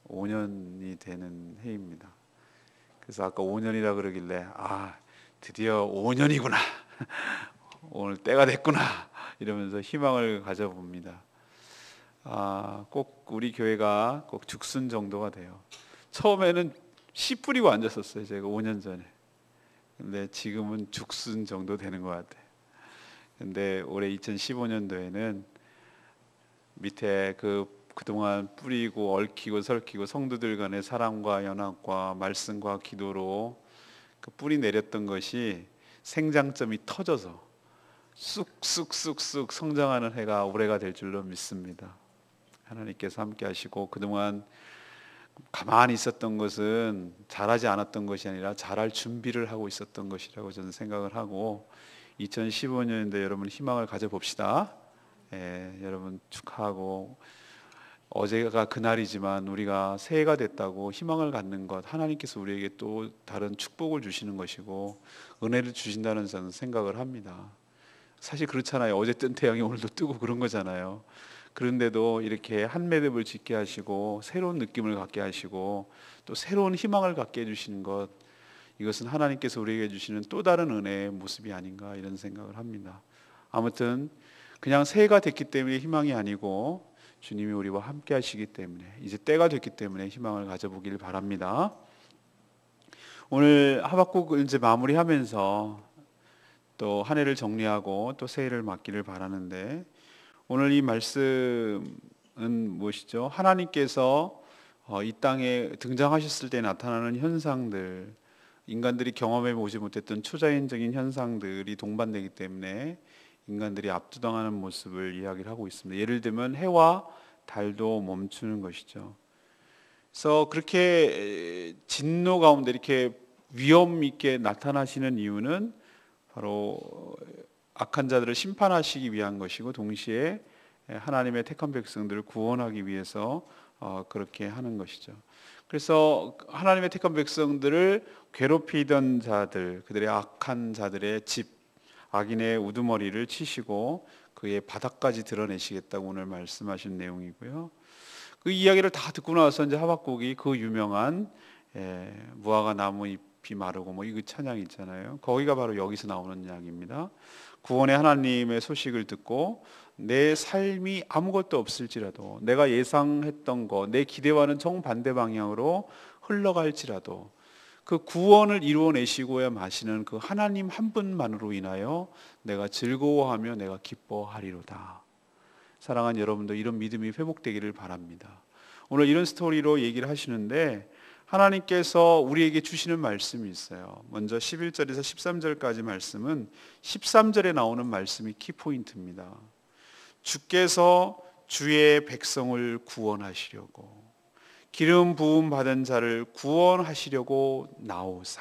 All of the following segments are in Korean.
5년이 되는 해입니다. 그래서 아까 5년이라 그러길래 드디어 5년이구나 오늘 때가 됐구나 이러면서 희망을 가져봅니다. 꼭 우리 교회가 꼭 죽순 정도가 돼요. 처음에는 씨 뿌리고 앉았었어요, 제가 5년 전에. 근데 지금은 죽순 정도 되는 것 같아요. 근데 올해 2015년도에는 밑에 그동안 뿌리고 얽히고 설키고 성도들 간의 사랑과 연합과 말씀과 기도로 그 뿌리 내렸던 것이 생장점이 터져서 쑥쑥쑥쑥 성장하는 해가 올해가 될 줄로 믿습니다. 하나님께서 함께 하시고 그동안 가만히 있었던 것은 잘하지 않았던 것이 아니라 잘할 준비를 하고 있었던 것이라고 저는 생각을 하고 2015년인데 여러분 희망을 가져봅시다. 여러분 축하하고 어제가 그날이지만 우리가 새해가 됐다고 희망을 갖는 것 하나님께서 우리에게 또 다른 축복을 주시는 것이고 은혜를 주신다는 저는 생각을 합니다. 사실 그렇잖아요. 어제 뜬 태양이 오늘도 뜨고 그런 거잖아요. 그런데도 이렇게 한 매듭을 짓게 하시고 새로운 느낌을 갖게 하시고 또 새로운 희망을 갖게 해주시는 것, 이것은 하나님께서 우리에게 주시는 또 다른 은혜의 모습이 아닌가 이런 생각을 합니다. 아무튼 그냥 새해가 됐기 때문에 희망이 아니고 주님이 우리와 함께 하시기 때문에 이제 때가 됐기 때문에 희망을 가져보길 바랍니다. 오늘 하박국을 이제 마무리하면서 또 한 해를 정리하고 또 새해를 맞기를 바라는데, 오늘 이 말씀은 무엇이죠? 하나님께서 이 땅에 등장하셨을 때 나타나는 현상들, 인간들이 경험해 보지 못했던 초자연적인 현상들이 동반되기 때문에 인간들이 압도당하는 모습을 이야기를 하고 있습니다. 예를 들면 해와 달도 멈추는 것이죠. 그래서 그렇게 진노 가운데 이렇게 위험 있게 나타나시는 이유는 바로 악한 자들을 심판하시기 위한 것이고 동시에 하나님의 택한 백성들을 구원하기 위해서 그렇게 하는 것이죠. 그래서 하나님의 택한 백성들을 괴롭히던 자들, 그들의 악한 자들의 집, 악인의 우두머리를 치시고 그의 바닥까지 드러내시겠다고 오늘 말씀하신 내용이고요. 그 이야기를 다 듣고 나서 이제 하박국이 그 유명한 무화과 나무 잎이 마르고 뭐 이 찬양이 있잖아요. 거기가 바로 여기서 나오는 이야기입니다. 구원의 하나님의 소식을 듣고 내 삶이 아무것도 없을지라도, 내가 예상했던 것, 내 기대와는 정반대 방향으로 흘러갈지라도 그 구원을 이루어내시고야 마시는 그 하나님 한 분만으로 인하여 내가 즐거워하며 내가 기뻐하리로다. 사랑하는 여러분도 이런 믿음이 회복되기를 바랍니다. 오늘 이런 스토리로 얘기를 하시는데 하나님께서 우리에게 주시는 말씀이 있어요. 먼저 11절에서 13절까지 말씀은 13절에 나오는 말씀이 키포인트입니다. 주께서 주의 백성을 구원하시려고, 기름 부음 받은 자를 구원하시려고 나오사.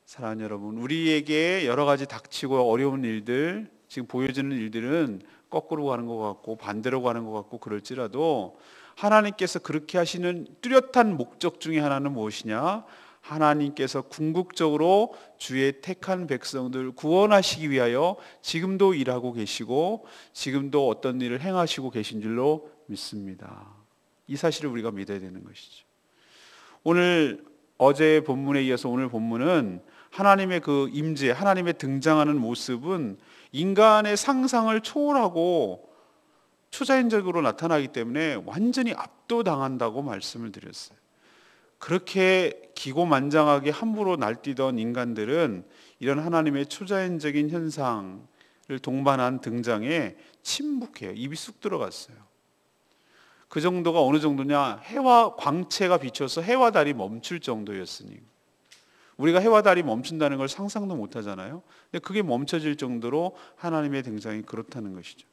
사랑하는 여러분, 우리에게 여러 가지 닥치고 어려운 일들, 지금 보여지는 일들은 거꾸로 가는 것 같고 반대로 가는 것 같고 그럴지라도 하나님께서 그렇게 하시는 뚜렷한 목적 중에 하나는 무엇이냐? 하나님께서 궁극적으로 주의 택한 백성들 구원하시기 위하여 지금도 일하고 계시고 지금도 어떤 일을 행하시고 계신 줄로 믿습니다. 이 사실을 우리가 믿어야 되는 것이죠. 오늘 어제 본문에 이어서 오늘 본문은 하나님의 그 임재, 하나님의 등장하는 모습은 인간의 상상을 초월하고 초자연적으로 나타나기 때문에 완전히 압도당한다고 말씀을 드렸어요. 그렇게 기고만장하게 함부로 날뛰던 인간들은 이런 하나님의 초자연적인 현상을 동반한 등장에 침묵해요. 입이 쑥 들어갔어요. 그 정도가 어느 정도냐? 해와 광채가 비춰서 해와 달이 멈출 정도였으니, 우리가 해와 달이 멈춘다는 걸 상상도 못 하잖아요. 근데 그게 멈춰질 정도로 하나님의 등장이 그렇다는 것이죠.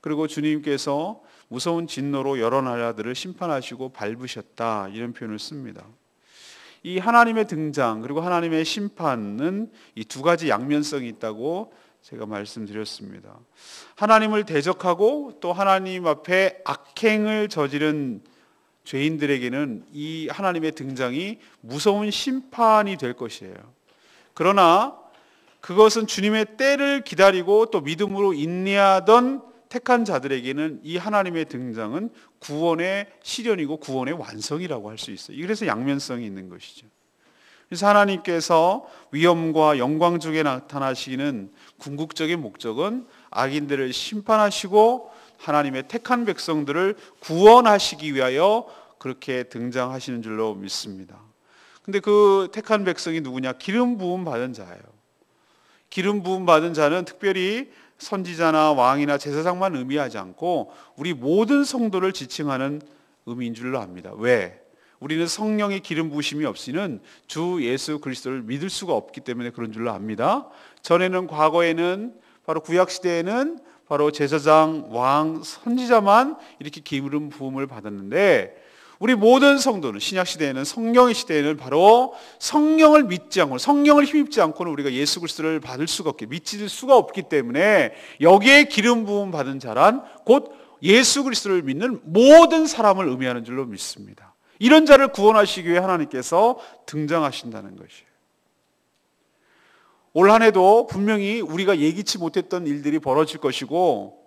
그리고 주님께서 무서운 진노로 여러 나라들을 심판하시고 밟으셨다, 이런 표현을 씁니다. 이 하나님의 등장 그리고 하나님의 심판은 이 두 가지 양면성이 있다고 제가 말씀드렸습니다. 하나님을 대적하고 또 하나님 앞에 악행을 저지른 죄인들에게는 이 하나님의 등장이 무서운 심판이 될 것이에요. 그러나 그것은 주님의 때를 기다리고 또 믿음으로 인내하던 택한 자들에게는 이 하나님의 등장은 구원의 실현이고 구원의 완성이라고 할 수 있어요. 그래서 양면성이 있는 것이죠. 그래서 하나님께서 위엄과 영광 중에 나타나시는 궁극적인 목적은 악인들을 심판하시고 하나님의 택한 백성들을 구원하시기 위하여 그렇게 등장하시는 줄로 믿습니다. 근데 그 택한 백성이 누구냐? 기름 부음 받은 자예요. 기름 부음 받은 자는 특별히 선지자나 왕이나 제사장만 의미하지 않고 우리 모든 성도를 지칭하는 의미인 줄로 압니다. 왜? 우리는 성령의 기름 부으심이 없이는 주 예수 그리스도를 믿을 수가 없기 때문에 그런 줄로 압니다. 전에는 과거에는 바로 구약 시대에는 바로 제사장, 왕, 선지자만 이렇게 기름 부음을 받았는데 우리 모든 성도는 신약 시대에는 성령의 시대에는 바로 성령을 믿지 않고 성령을 힘입지 않고는 우리가 예수 그리스도를 받을 수가 없기 믿을 수가 없기 때문에 여기에 기름 부음 받은 자란 곧 예수 그리스도를 믿는 모든 사람을 의미하는 줄로 믿습니다. 이런 자를 구원하시기 위해 하나님께서 등장하신다는 것이에요. 올 한 해도 분명히 우리가 예기치 못했던 일들이 벌어질 것이고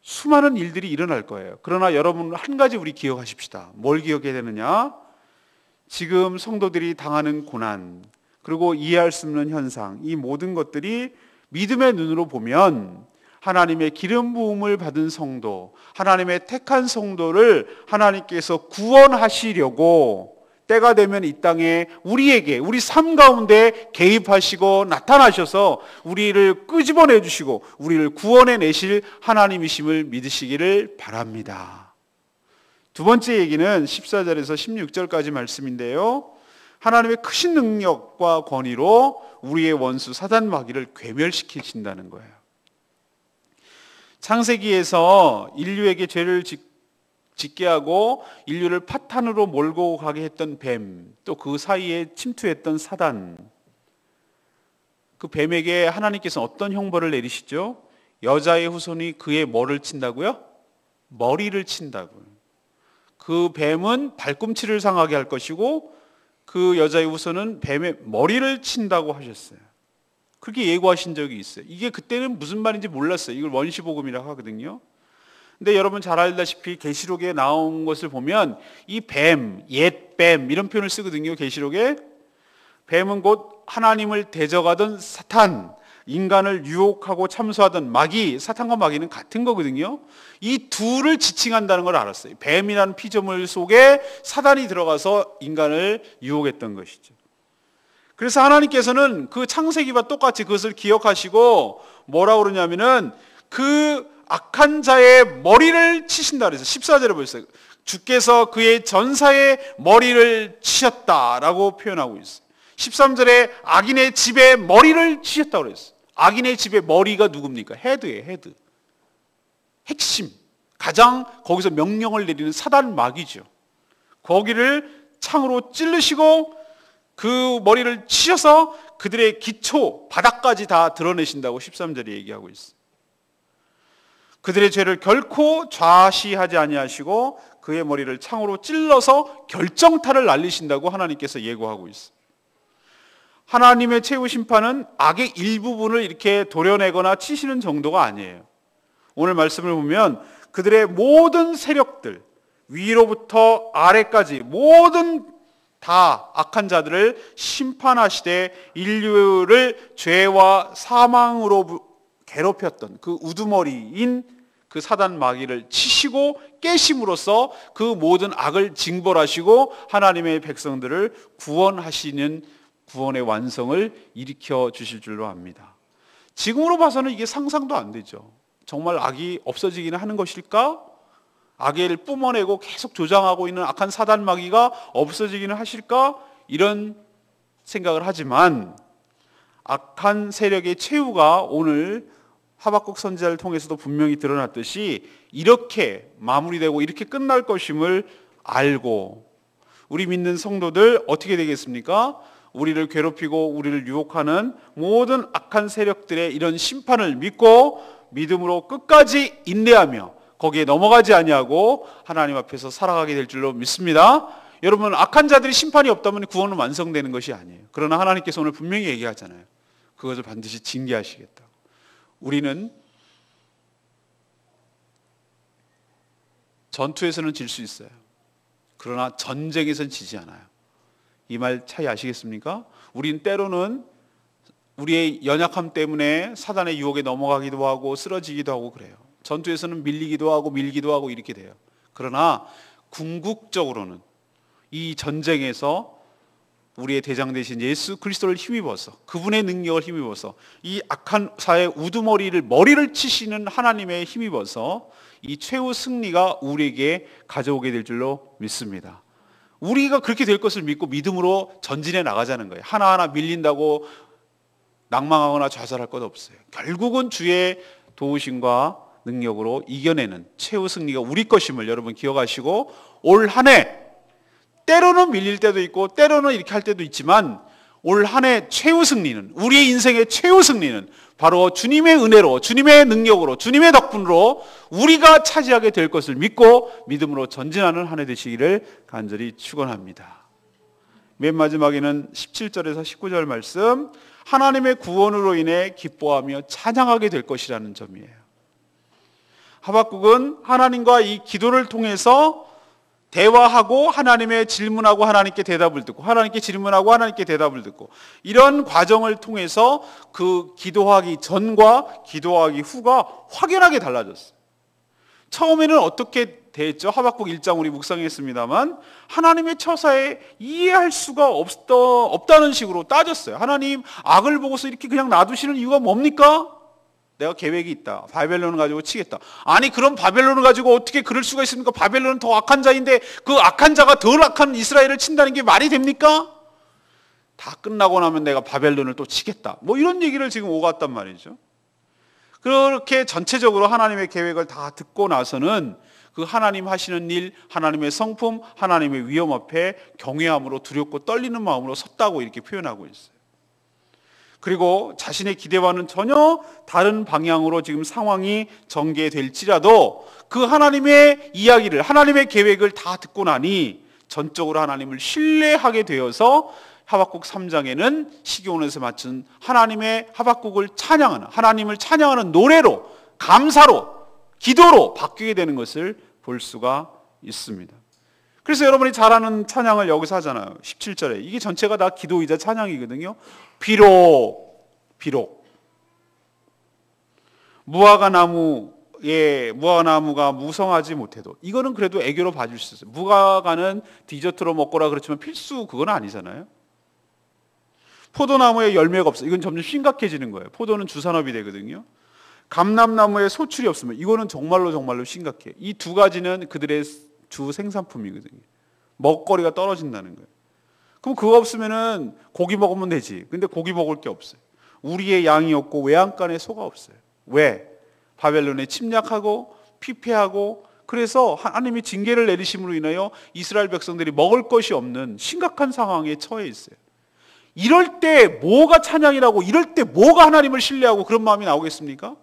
수많은 일들이 일어날 거예요. 그러나 여러분 한 가지 우리 기억하십시다. 뭘 기억해야 되느냐? 지금 성도들이 당하는 고난 그리고 이해할 수 없는 현상 이 모든 것들이 믿음의 눈으로 보면 하나님의 기름 부음을 받은 성도 하나님의 택한 성도를 하나님께서 구원하시려고 때가 되면 이 땅에 우리에게 우리 삶 가운데 개입하시고 나타나셔서 우리를 끄집어내 주시고 우리를 구원해 내실 하나님이심을 믿으시기를 바랍니다. 두 번째 얘기는 14절에서 16절까지 말씀인데요. 하나님의 크신 능력과 권위로 우리의 원수 사단 마귀를 괴멸시키신다는 거예요. 창세기에서 인류에게 죄를 짓게 하고 인류를 파탄으로 몰고 가게 했던 뱀, 또 그 사이에 침투했던 사단, 그 뱀에게 하나님께서 어떤 형벌을 내리시죠? 여자의 후손이 그의 뭐를 친다고요? 머리를 친다고요. 그 뱀은 발꿈치를 상하게 할 것이고 그 여자의 후손은 뱀의 머리를 친다고 하셨어요. 그렇게 예고하신 적이 있어요. 이게 그때는 무슨 말인지 몰랐어요. 이걸 원시복음이라고 하거든요. 근데 여러분 잘 알다시피 계시록에 나온 것을 보면 이 뱀, 옛뱀 이런 표현을 쓰거든요. 계시록에 뱀은 곧 하나님을 대적하던 사탄, 인간을 유혹하고 참소하던 마귀, 사탄과 마귀는 같은 거거든요. 이 둘을 지칭한다는 걸 알았어요. 뱀이라는 피조물 속에 사단이 들어가서 인간을 유혹했던 것이죠. 그래서 하나님께서는 그 창세기와 똑같이 그것을 기억하시고 뭐라고 그러냐면은 그 악한 자의 머리를 치신다 그래서 14절에 보셨어요. 주께서 그의 전사의 머리를 치셨다라고 표현하고 있어요. 13절에 악인의 집의 머리를 치셨다고 그랬어요. 악인의 집의 머리가 누굽니까? 헤드예요. 헤드. 핵심. 가장 거기서 명령을 내리는 사단 마귀죠. 거기를 창으로 찌르시고 그 머리를 치셔서 그들의 기초, 바닥까지 다 드러내신다고 13절에 얘기하고 있어요. 그들의 죄를 결코 좌시하지 아니하시고 그의 머리를 창으로 찔러서 결정타를 날리신다고 하나님께서 예고하고 있어요. 하나님의 최후 심판은 악의 일부분을 이렇게 도려내거나 치시는 정도가 아니에요. 오늘 말씀을 보면 그들의 모든 세력들, 위로부터 아래까지 모든 다 악한 자들을 심판하시되 인류를 죄와 사망으로 괴롭혔던 그 우두머리인 그 사단 마귀를 치시고 깨심으로써 그 모든 악을 징벌하시고 하나님의 백성들을 구원하시는 구원의 완성을 일으켜 주실 줄로 압니다. 지금으로 봐서는 이게 상상도 안 되죠. 정말 악이 없어지기는 하는 것일까? 악을 뿜어내고 계속 조장하고 있는 악한 사단 마귀가 없어지기는 하실까? 이런 생각을 하지만 악한 세력의 최후가 오늘 하박국 선지자를 통해서도 분명히 드러났듯이 이렇게 마무리되고 이렇게 끝날 것임을 알고 우리 믿는 성도들 어떻게 되겠습니까? 우리를 괴롭히고 우리를 유혹하는 모든 악한 세력들의 이런 심판을 믿고 믿음으로 끝까지 인내하며 거기에 넘어가지 아니하고 하나님 앞에서 살아가게 될 줄로 믿습니다. 여러분 악한 자들이 심판이 없다면 구원은 완성되는 것이 아니에요. 그러나 하나님께서 오늘 분명히 얘기하잖아요. 그것을 반드시 징계하시겠다고. 우리는 전투에서는 질 수 있어요. 그러나 전쟁에서는 지지 않아요. 이 말 차이 아시겠습니까? 우린 때로는 우리의 연약함 때문에 사단의 유혹에 넘어가기도 하고 쓰러지기도 하고 그래요. 전투에서는 밀리기도 하고 밀기도 하고 이렇게 돼요. 그러나 궁극적으로는 이 전쟁에서 우리의 대장 되신 예수 그리스도를 힘입어서, 그분의 능력을 힘입어서, 이 악한 사의 머리를 치시는 하나님의 힘입어서 이 최후 승리가 우리에게 가져오게 될 줄로 믿습니다. 우리가 그렇게 될 것을 믿고 믿음으로 전진해 나가자는 거예요. 하나하나 밀린다고 낭망하거나 좌절할 것 없어요. 결국은 주의 도우심과 능력으로 이겨내는 최후 승리가 우리 것임을 여러분 기억하시고, 올 한 해 때로는 밀릴 때도 있고 때로는 이렇게 할 때도 있지만, 올 한 해 최후 승리는, 우리의 인생의 최후 승리는 바로 주님의 은혜로, 주님의 능력으로, 주님의 덕분으로 우리가 차지하게 될 것을 믿고 믿음으로 전진하는 한 해 되시기를 간절히 축원합니다. 맨 마지막에는 17절에서 19절 말씀, 하나님의 구원으로 인해 기뻐하며 찬양하게 될 것이라는 점이에요. 하박국은 하나님과 이 기도를 통해서 대화하고 하나님의 질문하고 하나님께 대답을 듣고, 하나님께 질문하고 하나님께 대답을 듣고, 이런 과정을 통해서 그 기도하기 전과 기도하기 후가 확연하게 달라졌어요. 처음에는 어떻게 됐죠? 하박국 1장 우리 묵상했습니다만, 하나님의 처사에 이해할 수가 없다는 식으로 따졌어요. 하나님, 악을 보고서 이렇게 그냥 놔두시는 이유가 뭡니까? 내가 계획이 있다. 바벨론을 가지고 치겠다. 아니, 그럼 바벨론을 가지고 어떻게 그럴 수가 있습니까? 바벨론은 더 악한 자인데 그 악한 자가 덜 악한 이스라엘을 친다는 게 말이 됩니까? 다 끝나고 나면 내가 바벨론을 또 치겠다. 뭐 이런 얘기를 지금 오갔단 말이죠. 그렇게 전체적으로 하나님의 계획을 다 듣고 나서는 그 하나님 하시는 일, 하나님의 성품, 하나님의 위엄 앞에 경외함으로, 두렵고 떨리는 마음으로 섰다고 이렇게 표현하고 있어요. 그리고 자신의 기대와는 전혀 다른 방향으로 지금 상황이 전개될지라도 그 하나님의 이야기를, 하나님의 계획을 다 듣고 나니 전적으로 하나님을 신뢰하게 되어서 하박국 3장에는 시기온에서 맡은 하나님의 하박국을 찬양하는, 하나님을 찬양하는 노래로, 감사로, 기도로 바뀌게 되는 것을 볼 수가 있습니다. 그래서 여러분이 잘 아는 찬양을 여기서 하잖아요. 17절에. 이게 전체가 다 기도이자 찬양이거든요. 비록 무화과 나무가 무성하지 못해도, 이거는 그래도 애교로 봐줄 수 있어요. 무화과는 디저트로 먹거나 그렇지만 필수 그건 아니잖아요. 포도나무에 열매가 없어, 이건 점점 심각해지는 거예요. 포도는 주산업이 되거든요. 감람나무에 소출이 없으면 이거는 정말로 심각해요. 이 두 가지는 그들의 주 생산품이거든요. 먹거리가 떨어진다는 거예요. 그럼 그거 없으면은 고기 먹으면 되지. 근데 고기 먹을 게 없어요. 우리의 양이 없고 외양간에 소가 없어요. 왜? 바벨론에 침략하고 피폐하고, 그래서 하나님이 징계를 내리심으로 인하여 이스라엘 백성들이 먹을 것이 없는 심각한 상황에 처해 있어요. 이럴 때 뭐가 찬양이라고, 이럴 때 뭐가 하나님을 신뢰하고 그런 마음이 나오겠습니까?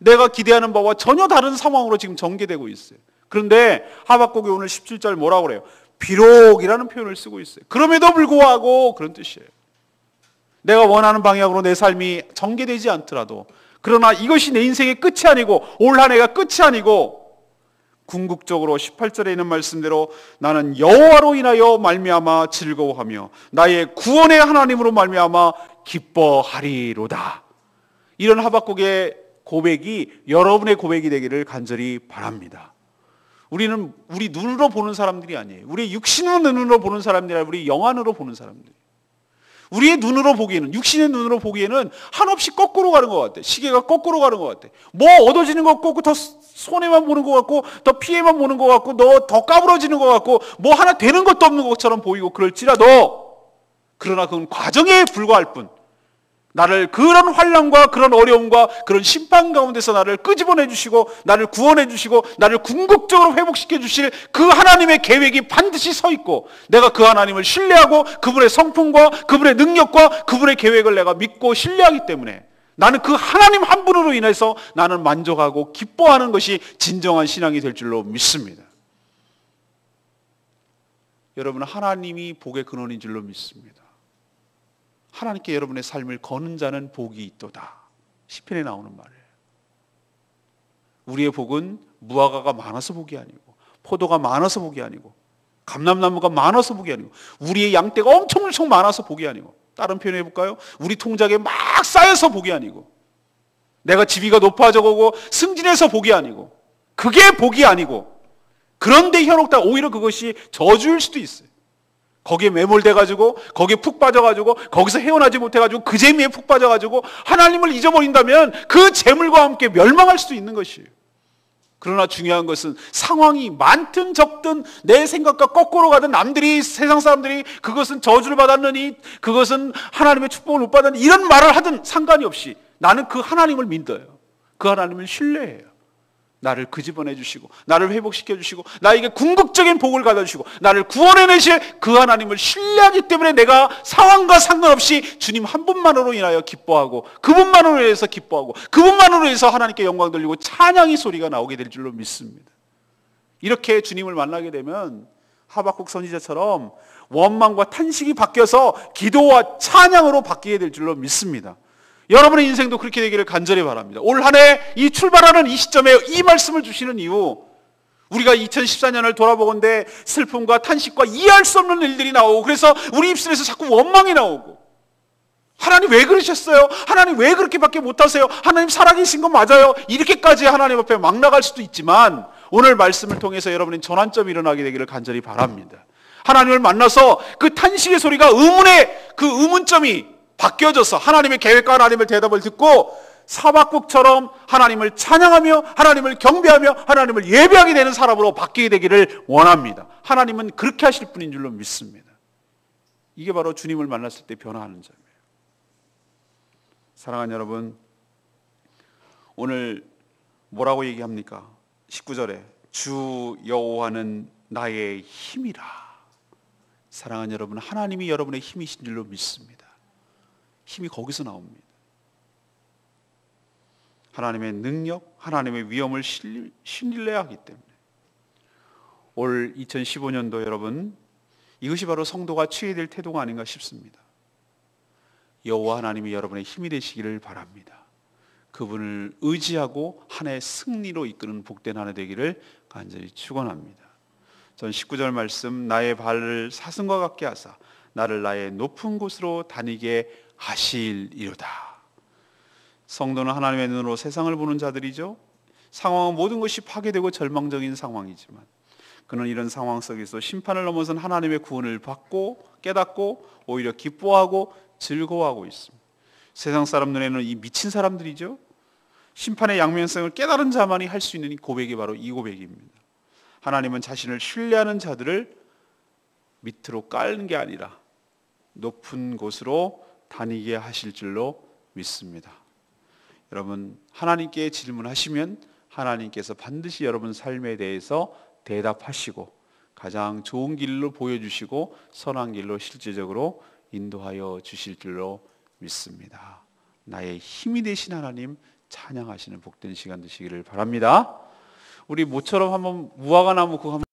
내가 기대하는 바와 전혀 다른 상황으로 지금 전개되고 있어요. 그런데 하박국이 오늘 17절 뭐라고 그래요? 비록이라는 표현을 쓰고 있어요. 그럼에도 불구하고, 그런 뜻이에요. 내가 원하는 방향으로 내 삶이 전개되지 않더라도, 그러나 이것이 내 인생의 끝이 아니고 올 한 해가 끝이 아니고, 궁극적으로 18절에 있는 말씀대로 나는 여호와로 인하여 말미암아 즐거워하며 나의 구원의 하나님으로 말미암아 기뻐하리로다. 이런 하박국의 고백이 여러분의 고백이 되기를 간절히 바랍니다. 우리는 우리 눈으로 보는 사람들이 아니에요. 우리 육신의 눈으로 보는 사람들이 아니라 우리 영안으로 보는 사람들. 우리의 눈으로 보기에는, 육신의 눈으로 보기에는 한없이 거꾸로 가는 것 같아. 시계가 거꾸로 가는 것 같아. 뭐 얻어지는 것 같고, 더 손해만 보는 것 같고, 더 피해만 보는 것 같고, 더 까부러지는 것 같고, 뭐 하나 되는 것도 없는 것처럼 보이고 그럴지라도, 그러나 그건 과정에 불과할 뿐, 나를 그런 환난과 그런 어려움과 그런 심판 가운데서 나를 끄집어내 주시고, 나를 구원해 주시고, 나를 궁극적으로 회복시켜 주실 그 하나님의 계획이 반드시 서 있고, 내가 그 하나님을 신뢰하고 그분의 성품과 그분의 능력과 그분의 계획을 내가 믿고 신뢰하기 때문에 나는 그 하나님 한 분으로 인해서 나는 만족하고 기뻐하는 것이 진정한 신앙이 될 줄로 믿습니다. 여러분은 하나님이 복의 근원인 줄로 믿습니다. 하나님께 여러분의 삶을 거는 자는 복이 있도다. 시편에 나오는 말이에요. 우리의 복은 무화과가 많아서 복이 아니고 포도가 많아서 복이 아니고, 감람나무가 많아서 복이 아니고, 우리의 양떼가 엄청 많아서 복이 아니고, 다른 표현 해볼까요? 우리 통장에 막 쌓여서 복이 아니고, 내가 지위가 높아져가고 승진해서 복이 아니고, 그게 복이 아니고, 그런데 현혹다 오히려 그것이 저주일 수도 있어요. 거기에 매몰돼가지고, 거기에 푹 빠져가지고, 거기서 헤어나지 못해가지고 그 재미에 푹 빠져가지고 하나님을 잊어버린다면 그 재물과 함께 멸망할 수도 있는 것이에요. 그러나 중요한 것은 상황이 많든 적든 내 생각과 거꾸로 가든, 남들이, 세상 사람들이 그것은 저주를 받았느니, 그것은 하나님의 축복을 못 받았느니, 이런 말을 하든 상관이 없이 나는 그 하나님을 믿어요. 그 하나님을 신뢰해요. 나를 끄집어내 주시고, 나를 회복시켜 주시고, 나에게 궁극적인 복을 가져 주시고, 나를 구원해내실 그 하나님을 신뢰하기 때문에 내가 상황과 상관없이 주님 한 분만으로 인하여 기뻐하고, 그분만으로 인해서 기뻐하고, 그분만으로 인해서 하나님께 영광 돌리고 찬양의 소리가 나오게 될 줄로 믿습니다. 이렇게 주님을 만나게 되면 하박국 선지자처럼 원망과 탄식이 바뀌어서 기도와 찬양으로 바뀌게 될 줄로 믿습니다. 여러분의 인생도 그렇게 되기를 간절히 바랍니다. 올 한 해 이 출발하는 이 시점에 이 말씀을 주시는 이유, 우리가 2014년을 돌아보건대 슬픔과 탄식과 이해할 수 없는 일들이 나오고, 그래서 우리 입술에서 자꾸 원망이 나오고, 하나님 왜 그러셨어요? 하나님 왜 그렇게밖에 못하세요? 하나님 살아계신 거 맞아요? 이렇게까지 하나님 앞에 막 나갈 수도 있지만, 오늘 말씀을 통해서 여러분의 전환점이 일어나게 되기를 간절히 바랍니다. 하나님을 만나서 그 탄식의 소리가 의문의 그 의문점이 바뀌어져서 하나님의 계획과 하나님의 대답을 듣고 하박국처럼 하나님을 찬양하며 하나님을 경배하며 하나님을 예배하게 되는 사람으로 바뀌게 되기를 원합니다. 하나님은 그렇게 하실 분인 줄로 믿습니다. 이게 바로 주님을 만났을 때 변화하는 점이에요. 사랑하는 여러분, 오늘 뭐라고 얘기합니까? 19절에 주 여호와는 나의 힘이라. 사랑하는 여러분, 하나님이 여러분의 힘이신 줄로 믿습니다. 힘이 거기서 나옵니다. 하나님의 능력, 하나님의 위엄을 신뢰하기 때문에. 올 2015년도 여러분, 이것이 바로 성도가 취해야 될 태도가 아닌가 싶습니다. 여호와 하나님이 여러분의 힘이 되시기를 바랍니다. 그분을 의지하고 한 해 승리로 이끄는 복된 한 해 되기를 간절히 축원합니다. 전 19절 말씀, 나의 발을 사슴과 같게 하사 나를 나의 높은 곳으로 다니게 하시리로다. 성도는 하나님의 눈으로 세상을 보는 자들이죠. 상황은 모든 것이 파괴되고 절망적인 상황이지만 그는 이런 상황 속에서 심판을 넘어선 하나님의 구원을 받고 깨닫고 오히려 기뻐하고 즐거워하고 있습니다. 세상 사람 눈에는 이 미친 사람들이죠. 심판의 양면성을 깨달은 자만이 할 수 있는 이 고백이 바로 이 고백입니다. 하나님은 자신을 신뢰하는 자들을 밑으로 깔는 게 아니라 높은 곳으로 다니게 하실 줄로 믿습니다. 여러분, 하나님께 질문하시면 하나님께서 반드시 여러분 삶에 대해서 대답하시고 가장 좋은 길로 보여주시고 선한 길로 실제적으로 인도하여 주실 줄로 믿습니다. 나의 힘이 되신 하나님 찬양하시는 복된 시간 되시기를 바랍니다. 우리 모처럼 한번 무화과 나무 그거 한번